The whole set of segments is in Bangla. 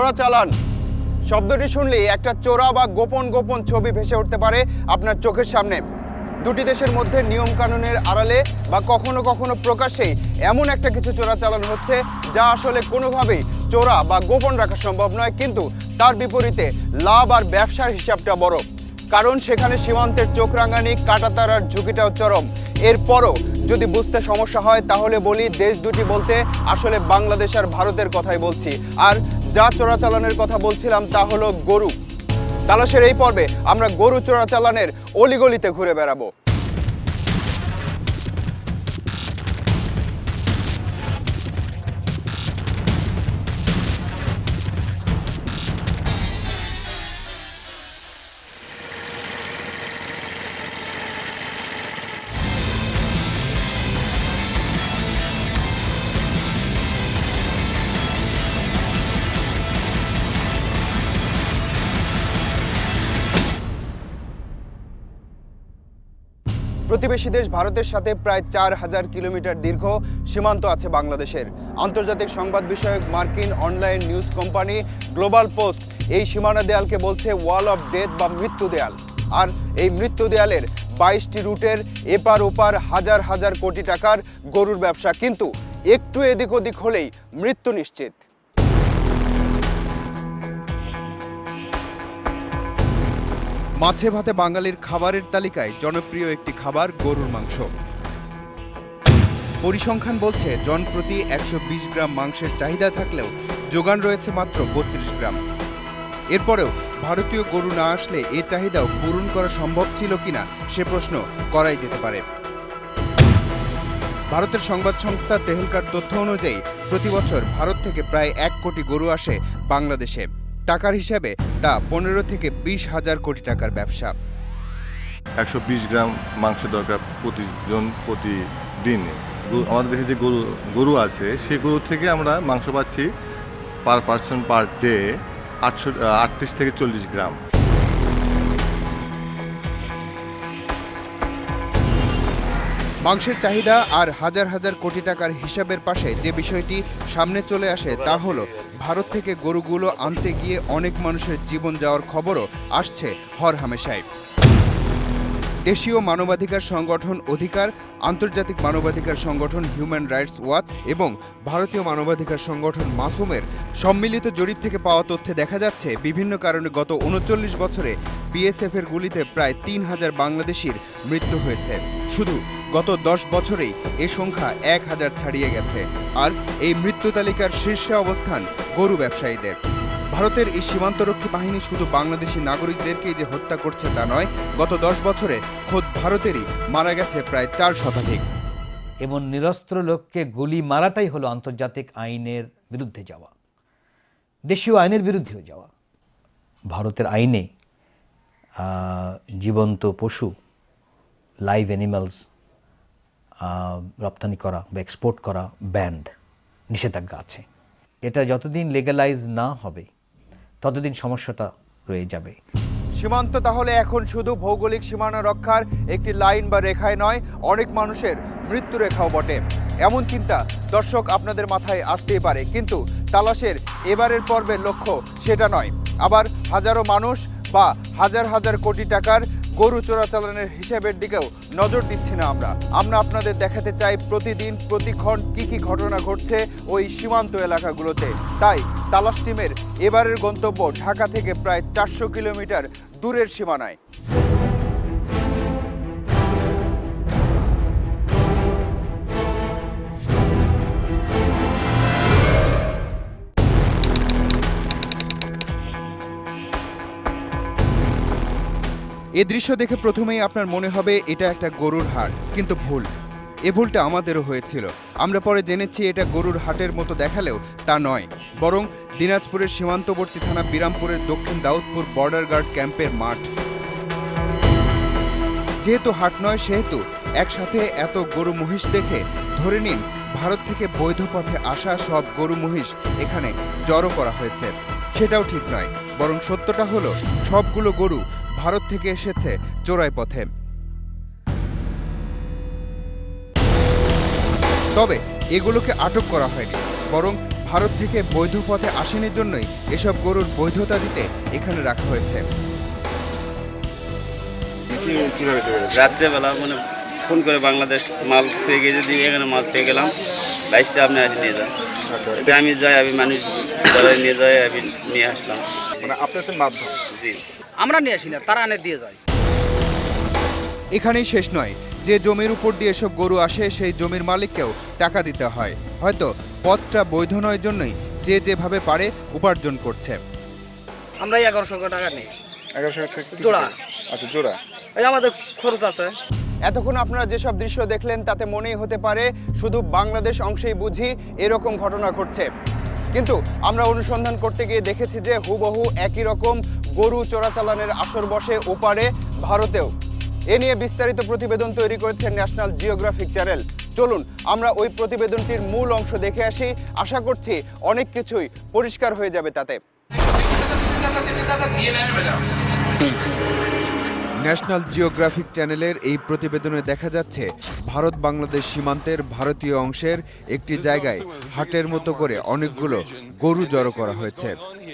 চোরাচালান শব্দটি শুনলেই একটা চোরা বা গোপন গোপন ছবি ভেসে উঠতে পারে আপনার চোখের সামনে। দুটি দেশের মধ্যে নিয়ম কানুনের আড়ালে বা কখনো কখনো প্রকাশ্যেই এমন একটা কিছু চোরাচালান হচ্ছে যা আসলে কোনোভাবেই চোরা বা গোপন রাখা সম্ভব নয়, কিন্তু তার বিপরীতে লাভ আর ব্যবসার হিসাবটা বড়, কারণ সেখানে সীমান্তের চোখ রাঙানি কাঁটাতারার ঝুঁকিটাও চরম। এরপরও যদি বুঝতে সমস্যা হয় তাহলে বলি দেশ দুটি বলতে আসলে বাংলাদেশ আর ভারতের কথাই বলছি। আর যা চোরাচালানের কথা বলছিলাম তা হলো গরু। তালাশের এই পর্বে আমরা গরু চোরাচালানের অলিগলিতে ঘুরে বেড়াবো। প্রতিবেশী দেশ ভারতের সাথে প্রায় 4000 কিলোমিটার দীর্ঘ সীমান্ত আছে বাংলাদেশের। আন্তর্জাতিক সংবাদ বিষয়ক মার্কিন online news company global post এই সীমানা দেয়ালকে বলছে ওয়াল অফ ডেথ বা মৃত্যু দেয়াল। আর এই মৃত্যু দেয়ালের 22টি রুটের এপার ওপার হাজার হাজার কোটি টাকার গরুর ব্যবসা, কিন্তু একটু এদিক ওদিক হলেই মৃত্যু নিশ্চিত। মাছে ভাতে বাঙালির খাবারের তালিকায় জনপ্রিয় একটি খাবার গরুর মাংস। পরিসংখ্যান বলছে জনপ্রতি 120 গ্রাম মাংসের চাহিদা থাকলেও যোগান রয়েছে মাত্র 32 গ্রাম। এরপরেও ভারতীয় গরু না আসলে এ চাহিদাও পূরণ করা সম্ভব ছিল কিনা সে প্রশ্ন করাই যেতে পারে। ভারতের সংবাদ সংস্থা তেহলকার তথ্য অনুযায়ী প্রতি বছর ভারত থেকে প্রায় 1 কোটি গরু আসে বাংলাদেশে। টাকার হিসাবে তা 15 থেকে 20 হাজার কোটি টাকার ব্যবসা। 120 গ্রাম মাংস দরকার প্রতিজন প্রতিদিন। আমাদের দেশে যে গরু আছে সেই গরু থেকে আমরা মাংস পাচ্ছি পার পার্সন পার ডে 38 থেকে 40 গ্রাম। মাংসের চাহিদা আর হাজার হাজার কোটি টাকার হিসাবের পাশে যে বিষয়টি সামনে চলে আসে তা হলো ভারত থেকে গরুগুলো আনতে গিয়ে অনেক মানুষের জীবন যাওয়ার খবরও আসছে হরহামেশাই। দেশীয় মানবাধিকার সংগঠন অধিকার, আন্তর্জাতিক মানবাধিকার সংগঠন হিউম্যান রাইটস ওয়াচ এবং ভারতীয় মানবাধিকার সংগঠন মাসুমের সম্মিলিত জরিপ থেকে পাওয়া তথ্যে দেখা যাচ্ছে বিভিন্ন কারণে গত 39 বছরে বিএসএফ এর গুলিতে প্রায় 3000 বাংলাদেশির মৃত্যু হয়েছে। শুধু গত 10 বছরেই এ সংখ্যা 1000 ছাড়িয়ে গেছে। আর এই মৃত্যু তালিকার শীর্ষে অবস্থান গরু ব্যবসায়ীদের। ভারতের এই সীমান্তরক্ষী বাহিনী শুধু বাংলাদেশি নাগরিকদেরকেই যে হত্যা করছে তা নয়, গত 10 বছরে খোদ ভারতেরই মারা গেছে প্রায় 4 শতাধিক। এবং নিরস্ত্র লোককে গুলি মারাটাই হলো আন্তর্জাতিক আইনের বিরুদ্ধে যাওয়া, দেশীয় আইনের বিরুদ্ধেও যাওয়া। ভারতের আইনে জীবন্ত পশু, লাইভ অ্যানিমালস রপ্তানি করা বা এক্সপোর্ট করা ব্যান্ড, নিষেধাজ্ঞা আছে। এটা যতদিন লিগ্যালাইজ না হবে ততদিন সমস্যাটা রয়ে যাবে। সীমান্ত তাহলে এখন শুধু ভৌগোলিক সীমানা রক্ষার একটি লাইন বা রেখায় নয়, অনেক মানুষের মৃত্যু রেখাও বটে। এমন চিন্তা দর্শক আপনাদের মাথায় আসতেই পারে, কিন্তু তালাশের এবারের পর্বের লক্ষ্য সেটা নয়। আবার হাজারো মানুষ বা হাজার হাজার কোটি টাকার গরু চোরাচালানের হিসাবের দিকেও নজর দিচ্ছি না আমরা আপনাদের দেখাতে চাই প্রতিদিন প্রতিক্ষণ কি কি ঘটনা ঘটছে ওই সীমান্ত এলাকাগুলোতে। তাই তালাশ টিমের এবারের গন্তব্য ঢাকা থেকে প্রায় 400 কিলোমিটার দূরের সীমানায়। এ দৃশ্য দেখে প্রথমেই আপনার মনে হবে এটা একটা গরুর হাট, কিন্তু ভুল। এ ভুলটা আমাদেরও হয়েছিল। আমরা পরে জেনেছি এটা গরুর হাটের মতো দেখালেও তা নয়, বরং দিনাজপুরের সীমান্তবর্তী থানা বিরামপুরের দক্ষিণ দাউদপুর বর্ডার গার্ড ক্যাম্পের মাঠ। যেহেতু হাট নয় সেহেতু একসাথে এত গরু মহিষ দেখে ধরে নিন ভারত থেকে বৈধ পথে আসা সব গরু মহিষ এখানে জড়ো করা হয়েছে। সেটাও ঠিক নয়, বরং সত্যটা হলো সবগুলো গরু ভারত থেকে এসেছে চোরাই পথে। তবে এগুলোকে আটক করা হয়নি, বরং ভারত থেকে বৈধ পথে আসেনি জন্যই এসব গরুর বৈধতা দিতে এখানে রাখা হয়েছে। রাত্রেবেলা মানে ফোন করে বাংলাদেশ মাল পেয়ে গিয়ে যদি এখানে মাল পেয়ে গেলাম, লাইসটা আপনি আজ নিয়ে যান। এটা আমি যাই, আমি মানুষ ধরে নিয়ে যাই, আমি নিয়ে আসলাম। মানে আপনাদের মাধ্যম? জি, আমরা নিয়ে আসি না, তারা এনে দিয়ে যায়। এখানেই শেষ নয়, যে জমির উপর দিয়ে এসব গরু আসে সেই জমির মালিককেও টাকা দিতে হয়। হয়তো পথটা বৈধ নয় জন্যই যে যেভাবে পারে উপার্জন করছে। আমরা 1100 টাকা নিই 1100 টাকা জোড়া। আচ্ছা, জোড়া। এই আমাদের খরচ আছে। এতক্ষণ আপনারা যেসব দৃশ্য দেখলেন তাতে মনেই হতে পারে শুধু বাংলাদেশ অংশেই বুঝি এরকম ঘটনা ঘটছে, কিন্তু আমরা অনুসন্ধান করতে গিয়ে দেখেছি যে হুবহু একই রকম গরু চোরাচালানের আসর বসে ওপারে ভারতেও। এ নিয়ে বিস্তারিত প্রতিবেদন তৈরি করেছে ন্যাশনাল জিওগ্রাফিক চ্যানেল। চলুন আমরা ওই প্রতিবেদনটির মূল অংশ দেখে আসি। আশা করছি অনেক কিছুই পরিষ্কার হয়ে যাবে তাতে। ন্যাশনাল জিওগ্রাফিক চ্যানেলের এই প্রতিবেদনে দেখা যাচ্ছে ভারত বাংলাদেশ সীমান্তের ভারতীয় অংশের একটি জায়গায় হাটের মতো করে অনেকগুলো গরু জড়ো করা হয়েছে।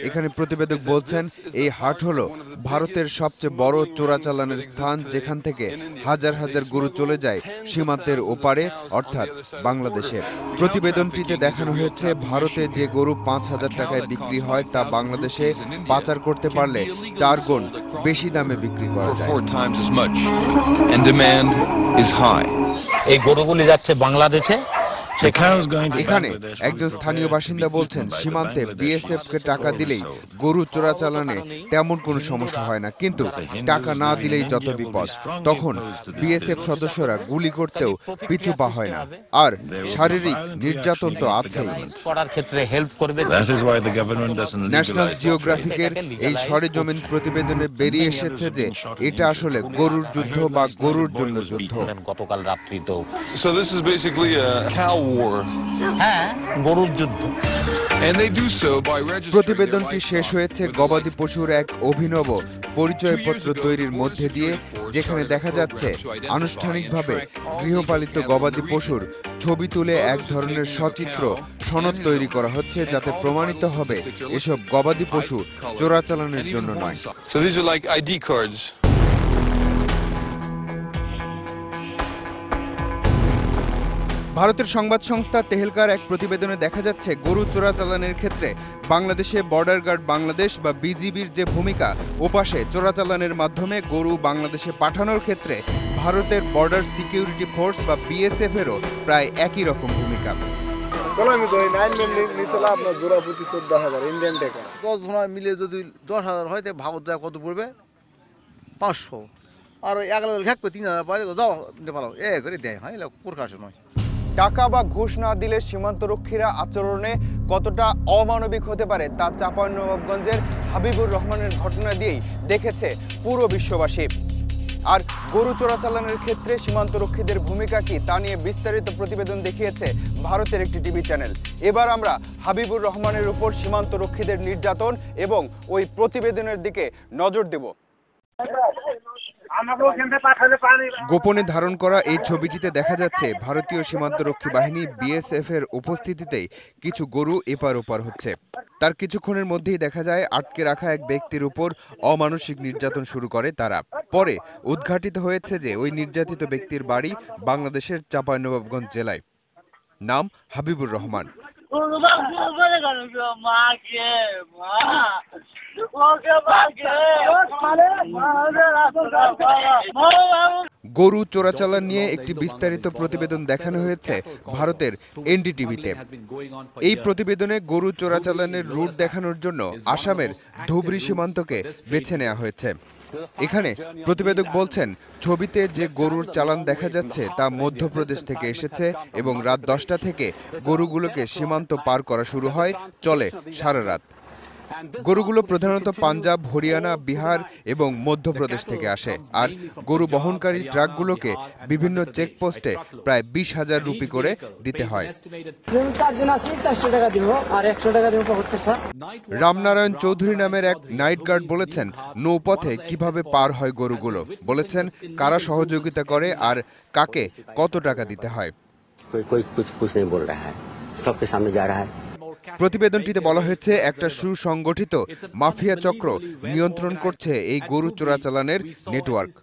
এখানে প্রতিবেদক বলছেন এই হাট হলো ভারতের সবচেয়ে বড় চোরাচালানের স্থান, যেখান থেকে হাজার হাজার গরু চলে যায় সীমান্তের ওপারে অর্থাৎ বাংলাদেশে। প্রতিবেদনটিতে দেখানো হয়েছে ভারতে যে গরু 5,000 টাকায় বিক্রি হয় তা বাংলাদেশে পাচার করতে পারলে 4 গুণ বেশি দামে বিক্রি করা যায়। 4 times as much, and demand is high. এই গরুগুলি যাচ্ছে বাংলাদেশে। এখানে একজন স্থানীয় বাসিন্দা বলছেন সীমান্তে বিএসএফ কে টাকা দিলেই গরু চোরাচালানে তেমন কোনো সমস্যা হয় না, কিন্তু টাকা না দিলেই যত বিপদ। তখন বিএসএফ সদস্যরা গুলি করতেও পিছু পা হয় না, আর শারীরিক নির্যাতন তো আছেই। করার ক্ষেত্রে হেল্প করবে। ন্যাশনাল জিওগ্রাফিকের এই সরেজমিন প্রতিবেদনে বেরিয়ে এসেছে যে এটা আসলে গরুর যুদ্ধ বা গরুর জন্য যুদ্ধ। গতকাল রাত্রিতেও So this is basically a cow war. হ্যাঁ, গরুর যুদ্ধ। And they do so by registering. প্রতিবেদনটি শেষ হয়েছে গবাদি পশুর এক অভিনব পরিচয়পত্র তৈরির মধ্যে দিয়ে, যেখানে দেখা যাচ্ছে আনুষ্ঠানিকভাবে গৃহপালিত গবাদি পশুর ছবি তুলে এক ধরনের সচিত্র সনদ তৈরি করা হচ্ছে, যাতে প্রমাণিত হবে এসব গবাদি পশু চোরাচালানের জন্য নয়। So these are like ID cards. ভারতের সংবাদ সংস্থা তেহেলকার এক প্রতিবেদনে দেখা যাচ্ছে গরু চোরাচালানের ক্ষেত্রে বাংলাদেশে বর্ডার গার্ড বাংলাদেশ বা বিজিবির যে ভূমিকা, ওপাশে চোরাচালানের মাধ্যমে গরু বাংলাদেশে পাঠানোর ক্ষেত্রে ভারতের বর্ডার সিকিউরিটি ফোর্স বা বিএসএফ এরও প্রায় একই রকম ভূমিকা। ইন্ডিয়ান টাকা 10 জন মিলে যদি 10,000 হয় তাহলে ভাগত যায় কত পড়বে? 500। আর 1,000 ঘাক করে 3,000 পাই যাও নেপাল এ করে দেয়। হ্যাঁ, এটা প্রকাশ নয়। টাকা বা ঘুষ না দিলে সীমান্তরক্ষীরা আচরণে কতটা অমানবিক হতে পারে তা চাঁপাইনবাবগঞ্জের হাবিবুর রহমানের ঘটনা দিয়েই দেখেছে পুরো বিশ্ববাসী। আর গরু চোরাচালানের ক্ষেত্রে সীমান্তরক্ষীদের ভূমিকা কি তা নিয়ে বিস্তারিত প্রতিবেদন দেখিয়েছে ভারতের একটি টিভি চ্যানেল। এবার আমরা হাবিবুর রহমানের উপর সীমান্তরক্ষীদের নির্যাতন এবং ওই প্রতিবেদনের দিকে নজর দেব। গোপনে ধারণ করা এই ছবিটিতে দেখা যাচ্ছে ভারতীয় সীমান্তরক্ষী বাহিনী বিএসএফ এর উপস্থিতিতেই কিছু গরু এপার ওপার হচ্ছে। তার কিছুক্ষণের মধ্যেই দেখা যায় আটকে রাখা এক ব্যক্তির উপর অমানসিক নির্যাতন শুরু করে তারা। পরে উদ্ঘাটিত হয়েছে যে ওই নির্যাতিত ব্যক্তির বাড়ি বাংলাদেশের চাঁপাইনবাবগঞ্জ জেলায়। নাম হাবিবুর রহমান। গরু চোরাচালান নিয়ে একটি বিস্তারিত প্রতিবেদন দেখানো হয়েছে ভারতের এনডিটিভিতে। এই প্রতিবেদনে গরু চোরাচালানের রুট দেখানোর জন্য আসামের ধুবড়ী সীমান্তকে বেছে নেওয়া হয়েছে। এখানে প্রতিবেদক বলছেন ছবিতে যে গরুর চালান দেখা যাচ্ছে তা মধ্যপ্রদেশ থেকে এসেছে এবং রাত 10টা থেকে গরুগুলোকে সীমান্ত পার করা শুরু হয়, চলে সারা রাত। গরুগুলো প্রধানত পাঞ্জাব, হরিয়ানা, বিহার এবং মধ্যপ্রদেশ থেকে আসে, আর গরু বহনকারী ট্রাকগুলোকে বিভিন্ন চেকপোস্টে প্রায় 20,000 রুপি করে দিতে হয়। রামনারায়ণ চৌধুরী নামের এক নাইট গার্ড বলেছেন নৌপথে কিভাবে পার হয় গরুগুলো, বলেছেন কারা সহযোগিতা করে আর কাকে কত টাকা দিতে হয়। প্রতিবেদনটিতে বলা হয়েছে একটা সুসংগঠিত মাফিয়া চক্র নিয়ন্ত্রণ করছে এই গরু চোরাচালানের নেটওয়ার্ক।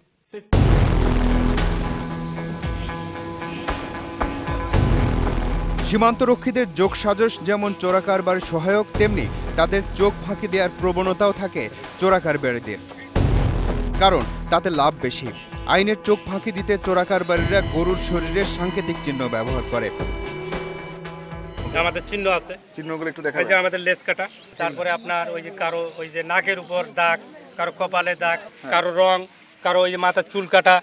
সীমান্তরক্ষীদের যোগসাজশ যেমন চোরাকারবার সহায়ক, তেমনি তাদের চোখ ফাঁকি দেওয়ার প্রবণতাও থাকে চোরাকারবারীদের, কারণ তাতে লাভ বেশি। আইনের চোখ ফাঁকি দিতে চোরাকারবারীরা গরুর শরীরে সাংকেতিক চিহ্ন ব্যবহার করে। আমাদের চিহ্ন আছে, চিহ্নগুলো একটু দেখা ওই যে আমাদের লেজ কাটা, তারপরে আপনার ওই যে কারো ওই যে নাকের উপর দাগ, কারো কপালে দাগ, কারো রং, কারো ওই যে মাথার চুল কাটা,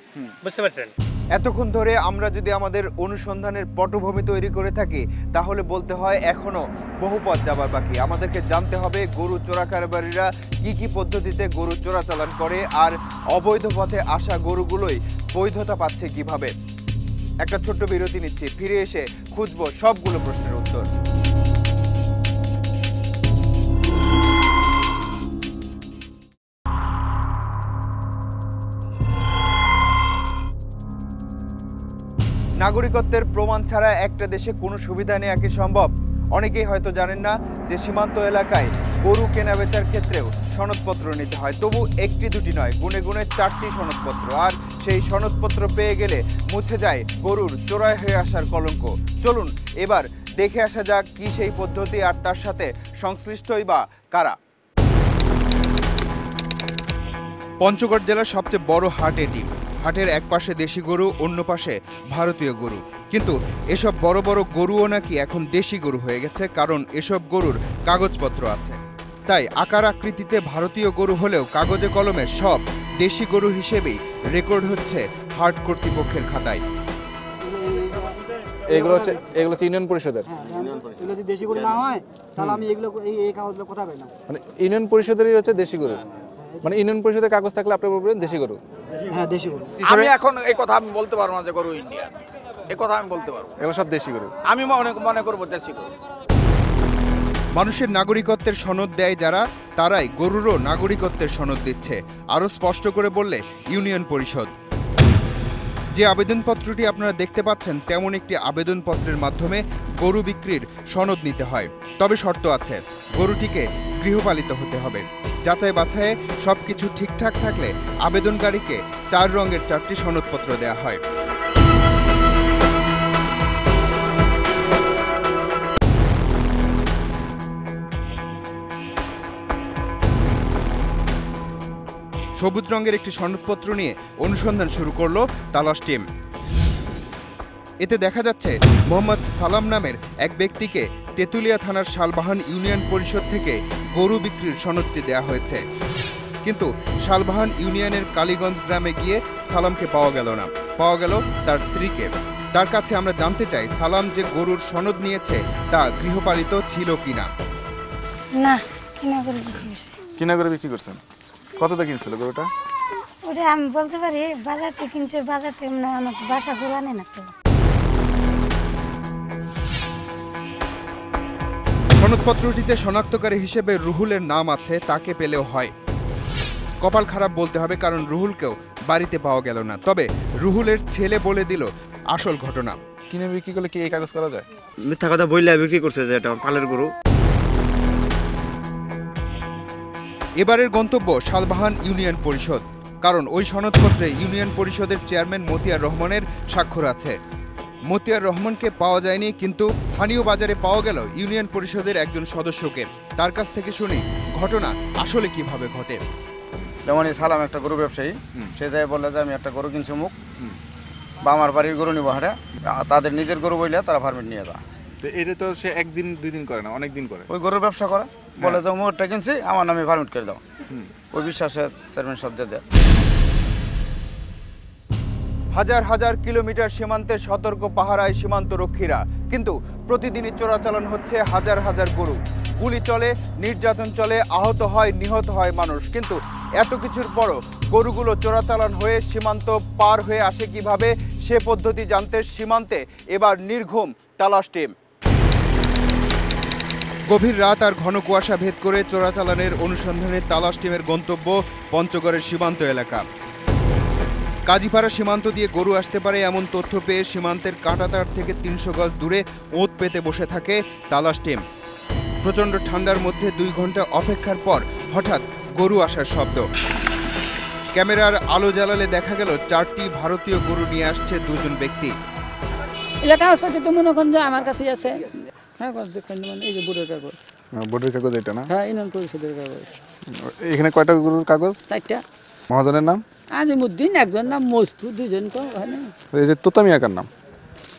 বুঝতে পারছেন? এতক্ষণ ধরে আমরা যদি আমাদের অনুসন্ধানের পটভূমি তৈরি করে থাকি, তাহলে বলতে হয় এখনো বহু পথ যাবার বাকি। আমাদেরকে জানতে হবে গরু চোরাকারবারীরা কি কি পদ্ধতিতে গরু চোরাচালান করে, আর অবৈধ পথে আসা গরুগুলোই বৈধতা পাচ্ছে কিভাবে। একটা ছোট্ট বিরতি নিচ্ছি, ফিরে এসে খুঁজবো সবগুলো প্রশ্নের উত্তর। নাগরিকত্বের প্রমাণ ছাড়া একটা দেশে কোনো সুবিধা নেওয়া কি সম্ভব? অনেকেই হয়তো জানেন না যে সীমান্ত এলাকায় গরু কেনা বেচার ক্ষেত্রেও সনদপত্র নিতে হয়। তবু একটি দুটি নয়, গুনে গুনে 4টি সনদপত্র। আর সেই সনদপত্র পেয়ে গেলে মুছে যায় গরুর চোরাই হয়ে আসার কলঙ্ক। চলুন এবার দেখে আসা যাক কি সেই পদ্ধতি, আর তার সাথে সংশ্লিষ্টই বা কারা। পঞ্চগড় জেলার সবচেয়ে বড় হাট এটি। হাটের এক পাশে দেশি গরু, অন্য পাশে ভারতীয় গরু। কিন্তু এসব বড় বড় গরুও নাকি এখন দেশি গরু হয়ে গেছে, কারণ এসব গরুর কাগজপত্র আছে। তাই আকার আকৃতিতে ভারতীয় গরু হলেও কাগজে কলমে সব দেশি গরু হিসেবেই রেকর্ড হচ্ছে হাট কর্তৃপক্ষের খাতায়। এগুলো হচ্ছে ইউনিয়ন পরিষদের, এগুলো যদি দেশি গরু না হয় তাহলে আমি এগুলো এই কাগজগুলো কোথায় পাই না। মানে ইউনিয়ন পরিষদেরই হচ্ছে দেশি গরু, মানে ইউনিয়ন পরিষদের কাগজ থাকলে আপনি বলবেন দেশি গরু। হ্যাঁ, দেশি গরু। আমি এখন এই কথা আমি বলতে পারবো না যে গরু ইন্ডিয়া, এই কথা আমি বলতে পারবো। এগুলো সব দেশি গরু, আমি মনে করবো দেশি গরু। মানুষের নাগরিকত্বের সনদ দেয় যারা, তারাই গরুরও নাগরিকত্বের সনদ দিচ্ছে। আরও স্পষ্ট করে বললে ইউনিয়ন পরিষদ। যে আবেদনপত্রটি আপনারা দেখতে পাচ্ছেন, তেমন একটি আবেদনপত্রের মাধ্যমে গরু বিক্রির সনদ নিতে হয়। তবে শর্ত আছে, গরুটিকে গৃহপালিত হতে হবে। যাচাই বাছাইয়ে সবকিছু ঠিকঠাক থাকলে আবেদনকারীকে 4 রঙের 4টি সনদপত্র দেওয়া হয়। সবুজ রঙের একটি সনদপত্র নিয়ে অনুসন্ধান শুরু করলো তালাশ টিম। এতে দেখা যাচ্ছে মোহাম্মদ সালাম নামের এক ব্যক্তিকে তেঁতুলিয়া থানার শালবাহান ইউনিয়ন পরিষদ থেকে গরু বিক্রির সনদটি দেওয়া হয়েছে। কিন্তু শালবাহান ইউনিয়নের কালীগঞ্জ গ্রামে গিয়ে সালামকে পাওয়া গেল না, পাওয়া গেল তার স্ত্রীকে। তার কাছে আমরা জানতে চাই সালাম যে গরুর সনদ নিয়েছে তা গৃহপালিত ছিল কিনা। না, কিনা করে বিক্রি করছি। কিনা করে বিক্রি করছেন? কতটা কিনছিল গরুটা? ওটা আমি বলতে পারি, বাজার থেকে কিনছে, বাজার থেকে না, আমার বাসা গরু আনে না তো। সনদপত্রটিতে শনাক্তকারী হিসেবে রুহুলের নাম আছে, তাকে পেলেও হয়। কপাল খারাপ বলতে হবে, কারণ রুহুলকেও বাড়িতে পাওয়া গেল না। তবে রুহুলের ছেলে বলে দিল আসল ঘটনা। কিনে বিক্রি করলে কি এই কাগজ করা যায়? মিথ্যা কথা বললে বিক্রি করছে যে এটা পালের গরু। এবারের গন্তব্য শালবাহান ইউনিয়ন পরিষদ, কারণ ওই সনদপত্রে ইউনিয়ন পরিষদের চেয়ারম্যান মতিয়ার রহমানের স্বাক্ষর আছে। মতিয়ার রহমানকে পাওয়া যায়নি, কিন্তু স্থানীয় বাজারে পাওয়া গেল ইউনিয়ন পরিষদের একজন সদস্যকে। তার কাছ থেকে শুনি ঘটনা আসলে কিভাবে ঘটে। যেমন এই সালাম একটা গরু ব্যবসায়ী, সে যাই বললে যে আমি একটা গরু কিনছি মুখ, বা আমার বাড়ির গরু নিবো হাটে, তাদের নিজের গরু বললে তারা পারমিট নিয়ে যায়। এটা তো সে একদিন 2 দিন করে না, অনেক দিন করে। ওই গরুর ব্যবসা করে, বলে যে মোটটা কিনছি, আমার নামে পারমিট করে দাও। ওই বিশ্বাসে চেয়ারম্যান সব দিয়ে দেয়। হাজার হাজার কিলোমিটার সীমান্তে সতর্ক পাহারায় সীমান্তরক্ষীরা, কিন্তু প্রতিদিনই চোরাচালান হচ্ছে হাজার হাজার গরু। গুলি চলে, নির্যাতন চলে, আহত হয়, নিহত হয় মানুষ। কিন্তু এত কিছুর পরও গরুগুলো চোরাচালান হয়ে সীমান্ত পার হয়ে আসে কিভাবে, সে পদ্ধতি জানতে সীমান্তে এবার নির্ঘুম তালাশ টিম। গভীর রাত আর ঘন কুয়াশা ভেদ করে চোরাচালানের অনুসন্ধানে তালাশ টিমের গন্তব্য পঞ্চগড়ের সীমান্ত এলাকা। কাজীপাড়া সীমান্ত দিয়ে গরু আসতে পারে এমন তথ্য পেয়ে সীমান্তের কাঁটাতার থেকে 300 গজ দূরে ওঁত পেতে বসে থাকে তালাশ টিম। প্রচণ্ড ঠান্ডার মধ্যে 2 ঘন্টা অপেক্ষার পর হঠাৎ গরু আসার শব্দ। ক্যামেরার আলো জ্বালালে দেখা গেল 4টি ভারতীয় গরু নিয়ে আসছে 2 জন ব্যক্তি। এলাকা হাসপাতালে তো মনে করেন যে আমার কাছেই আছে। হ্যাঁ, দেখেন মানে এই যে বোর্ডের কাগজ। বোর্ডের কাগজ এটা না? হ্যাঁ, ইউনিয়ন পরিষদের কাগজ। এখানে কয়টা গরুর কাগজ? 4টা। মহাজনের নাম? আজিমুদ্দিন, একজন নাম মস্তু, 2 জন তো হয় না। এই যে তোতা মিয়া কার নাম?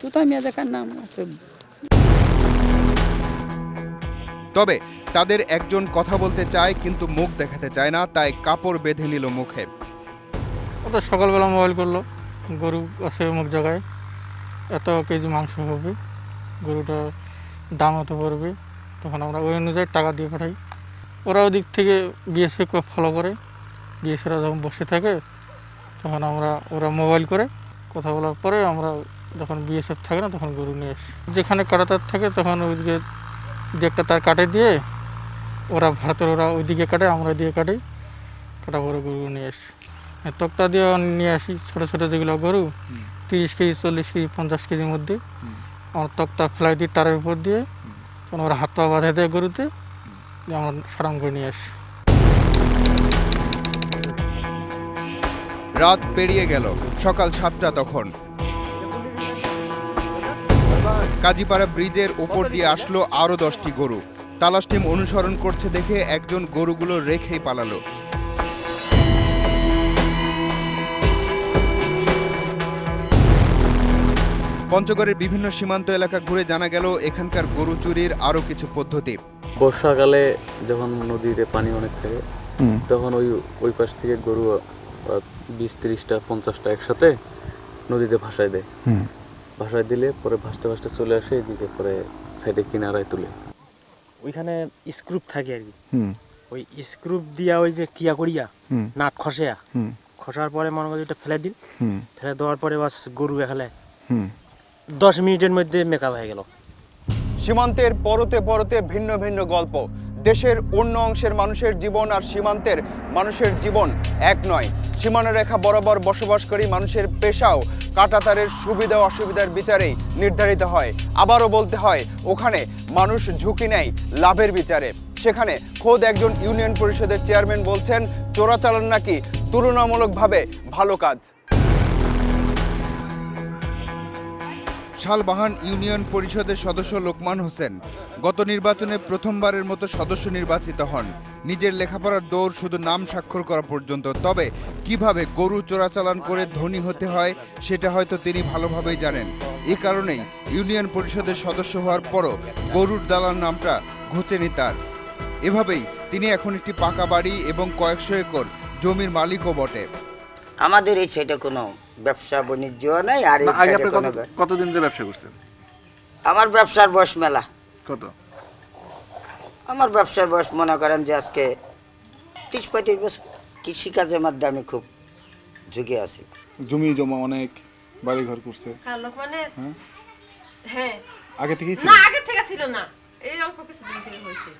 তোতা মিয়া দেখার নাম আছে। তবে তাদের একজন কথা বলতে চায় কিন্তু মুখ দেখাতে চায় না, তাই কাপড় বেঁধে নিল মুখে। ওটা সকালবেলা মোবাইল করলো, গরু আছে অমুক জায়গায়, এত কেজি মাংস হবে, গরুটার দাম এত পড়বে। তখন আমরা ওই অনুযায়ী টাকা দিয়ে পাঠাই। ওরা ওদিক থেকে বিএসএফ ফলো করে, বিএসএফরা যখন বসে থাকে তখন ওরা মোবাইল করে কথা বলার পরে আমরা যখন বিএসএফ থাকে না তখন গরু নিয়ে আসি। যেখানে কাটাতার থাকে তখন ওইদিকে যে একটা তার কাটে দিয়ে ওরা ভারতের ওরা ওইদিকে কাটে, আমরা দিয়ে কাটি, কাটা পরে গরু নিয়ে আসি। তক্তা দিয়ে নিয়ে আসি ছোটো ছোটো যেগুলো গরু 30 কেজি 40 কেজি 50 কেজির মধ্যে আমরা তক্তা ফেলাই দিই তারের উপর দিয়ে, তখন ওরা হাত পা বাঁধে দেয় গরুতে, আমরা সারাম করে নিয়ে আসি। রাত পেরিয়ে গেল, সকাল 7টা তখন। কাজীপাড়া ব্রিজের উপর দিয়ে আসলো আরো 10টি গরু। তালাশ টিম অনুসরণ করছে দেখে একজন গরুগুলো রেখেই পালালো। পঞ্চগড়ের বিভিন্ন সীমান্ত এলাকা ঘুরে জানা গেল এখানকার গরু চুরির আরো কিছু পদ্ধতি। বর্ষাকালে যখন নদীতে পানি অনেক থাকে তখন ওই পাশ থেকে গরু 20-30টা 50টা একসাথে নদীতে ভাসায় দেয়। ভাসায় দিলে পরে ভাসতে ভাসতে চলে আসে এদিকে, পরে সাইডে কিনারায় তুলে। ওইখানে স্ক্রুপ থাকে আর কি, ওই স্ক্রুপ দিয়া ওই যে কিয়া করিয়া নাট খসার পরে মনে করি ওটা ফেলে দিন, ফেলে দেওয়ার পরে বাস গরু এখানে 10 মিনিটের মধ্যে মেকআপ হয়ে গেল। সীমান্তের পরতে পরতে ভিন্ন ভিন্ন গল্প। দেশের অন্য অংশের মানুষের জীবন আর সীমান্তের মানুষের জীবন এক নয়। সীমানা রেখা বরাবর বসবাসকারী মানুষের পেশাও কাঁটাতারের সুবিধা অসুবিধার বিচারেই নির্ধারিত হয়। আবারও বলতে হয়, ওখানে মানুষ ঝুঁকি নেয় লাভের বিচারে। সেখানে খোদ একজন ইউনিয়ন পরিষদের চেয়ারম্যান বলছেন চোরাচালান নাকি তুলনামূলকভাবে ভালো কাজ। শালবাহান ইউনিয়ন পরিষদের সদস্য লোকমান হোসেন গত নির্বাচনে প্রথমবারের মতো সদস্য নির্বাচিত হন। নিজের লেখাপড়ার দৌড় শুধু নাম স্বাক্ষর করা পর্যন্ত। তবে কিভাবে গরু চোরাচালান করে ধনী হতে হয় সেটা হয়তো তিনি ভালোভাবেই জানেন। এই কারণেই ইউনিয়ন পরিষদের সদস্য হওয়ার পরও গরুর দালাল নামটা ঘোচেনি তার। এভাবেই তিনি এখন একটি পাকা বাড়ি এবং কয়েকশো একর জমির মালিকও বটে। আমাদের এই সাইডে কোনো ব্যবসা বাণিজ্য নাই। আর কতদিন ধরে ব্যবসা করছেন? আমার ব্যবসার বয়স মেলা। কত? আমার ব্যবসার বয়স মনে করেন যে আজকে 30-35 বছর। কৃষিকাজের মধ্যে আমি খুব ঝুঁকে আছি। জমি জমা অনেক, বাড়ি ঘর করছে। হ্যাঁ, আগে থেকেই ছিল? না, আগে থেকে ছিল না, এই অল্প কিছুদিন থেকে হয়েছে।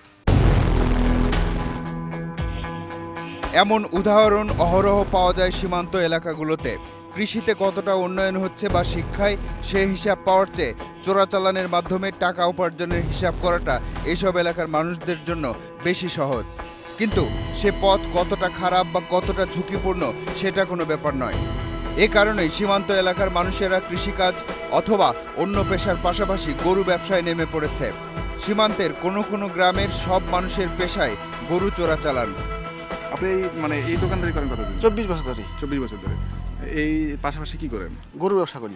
এমন উদাহরণ অহরহ পাওয়া যায় সীমান্ত এলাকাগুলোতে। কৃষিতে কতটা উন্নয়ন হচ্ছে বা শিক্ষায় সে হিসাব পাওয়ার চেয়ে চোরাচালানের মাধ্যমে টাকা উপার্জনের হিসাব করাটা এসব এলাকার মানুষদের জন্য বেশি সহজ। কিন্তু সে পথ কতটা খারাপ বা কতটা ঝুঁকিপূর্ণ সেটা কোনো ব্যাপার নয়। এ কারণেই সীমান্ত এলাকার মানুষেরা কৃষিকাজ অথবা অন্য পেশার পাশাপাশি গরু ব্যবসায় নেমে পড়েছে। সীমান্তের কোনো কোনো গ্রামের সব মানুষের পেশায় গরু চোরাচালান। আপনি মানে এই দোকানদারি করেন কতদিন? 24 বছর ধরে। 24 বছর ধরে। এই পাশাপাশি কি করেন? গরু ব্যবসা করি।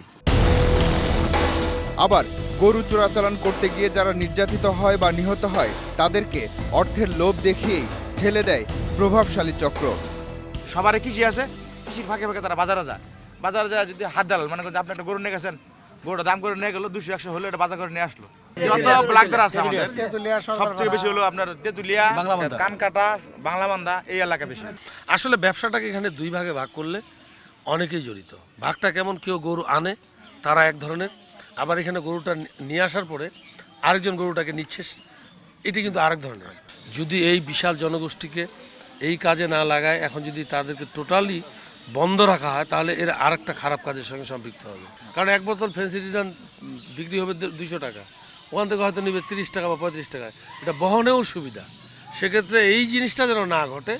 আবার গরু চোরাচালান করতে গিয়ে যারা নির্যাতিত হয় বা নিহত হয় তাদেরকে অর্থের লোভ দেখিয়েই ঠেলে দেয় প্রভাবশালী চক্র। সবারই কৃষি আছে, কৃষির ফাঁকে ফাঁকে তারা বাজারে যায়। বাজারে যায় যদি হাত দালাল মানে আপনি একটা গরু নিয়ে গেছেন, গরুটা দাম করে নিয়ে গেল 200-100 হলে এটা বাজার করে নিয়ে আসলো। যত ব্লাকদার আছে আমাদের সবচেয়ে বেশি হলো আপনার তেতুলিয়া, কানকাটা, বাংলাবান্ধা এই এলাকা বেশি। আসলে ব্যবসাটাকে এখানে 2 ভাগে ভাগ করলে অনেকেই জড়িত। ভাগটা কেমন, কেউ গরু আনে তারা এক ধরনের, আবার এখানে গরুটা নিয়ে আসার পরে আরেকজন গরুটাকে নিচ্ছে, এটি কিন্তু আরেক ধরনের। যদি এই বিশাল জনগোষ্ঠীকে এই কাজে না লাগায়, এখন যদি তাদেরকে টোটালি বন্ধ রাখা হয় তাহলে এর আরেকটা খারাপ কাজের সঙ্গে সম্পৃক্ত হবে। কারণ 1 বোতল ফেন্সিডিল বিক্রি হবে 200 টাকা, ওখান থেকে হয়তো নেবে 30 টাকা বা 35 টাকায়, এটা বহনেও সুবিধা। সেক্ষেত্রে এই জিনিসটা যেন না ঘটে,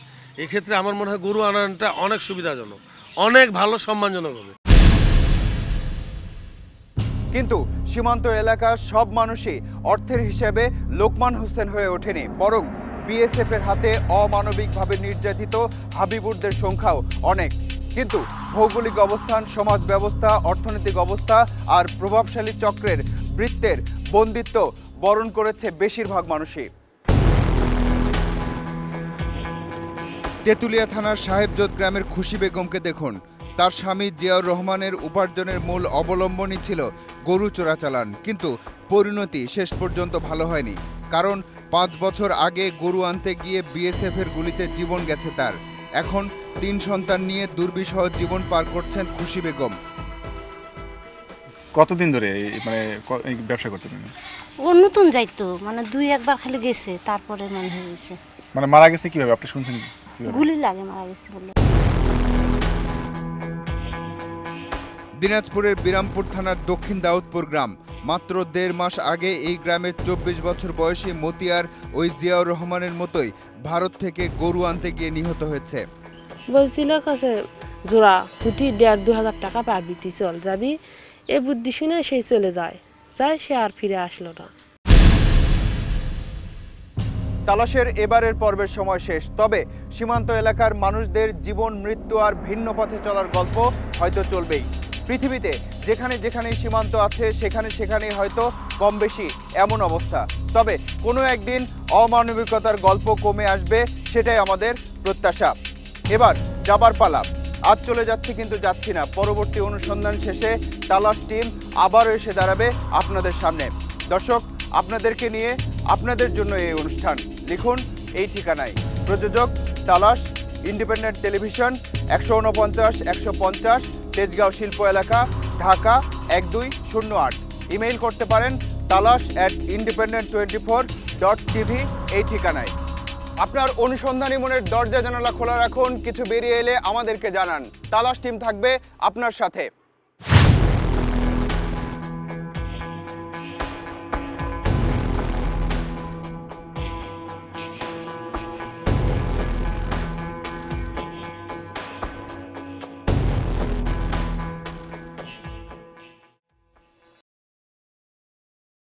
এক্ষেত্রে আমার মনে হয় গরু আনাটা অনেক সুবিধাজনক, অনেক ভালো, সম্মানজনক হবে। কিন্তু সীমান্ত এলাকার সব মানুষই অর্থের হিসেবে লোকমান হোসেন হয়ে ওঠেনি, বরং বিএসএফ এর হাতে অমানবিকভাবে নির্যাতিত হাবিবুরদের সংখ্যাও অনেক। কিন্তু ভৌগোলিক অবস্থান, সমাজ ব্যবস্থা, অর্থনৈতিক অবস্থা আর প্রভাবশালী চক্রের বৃত্তের বন্দিত্ব বরণ করেছে বেশিরভাগ মানুষই। তেঁতুলিয়া থানার সাহেবজোত গ্রামের খুশি বেগমকে দেখুন। তার স্বামী জিয়াউর রহমানের উপার্জনের মূল অবলম্বনই ছিল গরু চোরাচালান, কিন্তু পরিণতি শেষ পর্যন্ত ভালো হয়নি। কারণ 5 বছর আগে গরু আনতে গিয়ে বিএসএফ এর গুলিতে জীবন গেছে তার। এখন 3 সন্তান নিয়ে দুর্বিষহ জীবন পার করছেন খুশি বেগম। কতদিন ধরে এই ব্যবসা করতে? ও নতুন যাইতো, মানে 2-1 বার খালি গেছে, তারপরে মনে হয়ে গেছে। মানে মারা গেছে কিভাবে আপনি শুনছেন? গুলি লাগে মারা গেছে বলে। দিনাজপুরের বিরামপুর থানার দক্ষিণ দাউদপুর গ্রাম। মাত্র 1.5 মাস আগে এই গ্রামের 24 বছর বয়সী মতিয়ার ওই জিয়াউর রহমানের মতোই ভারত থেকে গরু আনতে গিয়ে নিহত হয়েছে। বলছিল কাছে জোড়া প্রতি 1,500-2,000 টাকা পাবি, তুই চল যাবি। এ বুদ্ধি শুনে সেই চলে যায়, সে আর ফিরে আসলো না। তালাশের এবারের পর্বের সময় শেষ, তবে সীমান্ত এলাকার মানুষদের জীবন মৃত্যু আর ভিন্ন পথে চলার গল্প হয়তো চলবেই। পৃথিবীতে যেখানে যেখানেই সীমান্ত আছে সেখানেই হয়তো কম বেশি এমন অবস্থা, তবে কোনো একদিন অমানবিকতার গল্প কমে আসবে, সেটাই আমাদের প্রত্যাশা। এবার যাবার পালা। আজ চলে যাচ্ছি কিন্তু যাচ্ছি না। পরবর্তী অনুসন্ধান শেষে তালাশ টিম আবারও এসে দাঁড়াবে আপনাদের সামনে। দর্শক, আপনাদেরকে নিয়ে, আপনাদের জন্য এই অনুষ্ঠান। লিখুন এই ঠিকানায়। প্রযোজক তালাশ, ইন্ডিপেন্ডেন্ট টেলিভিশন, 149-150 তেজগাঁও শিল্প এলাকা, ঢাকা 1208। ইমেইল করতে পারেন talas@independent24.tv এই ঠিকানায়। আপনার অনুসন্ধানী মনের দরজা জানালা খোলা রাখুন। কিছু বেরিয়ে এলে আমাদেরকে জানান। তালাশ টিম থাকবে আপনার সাথে।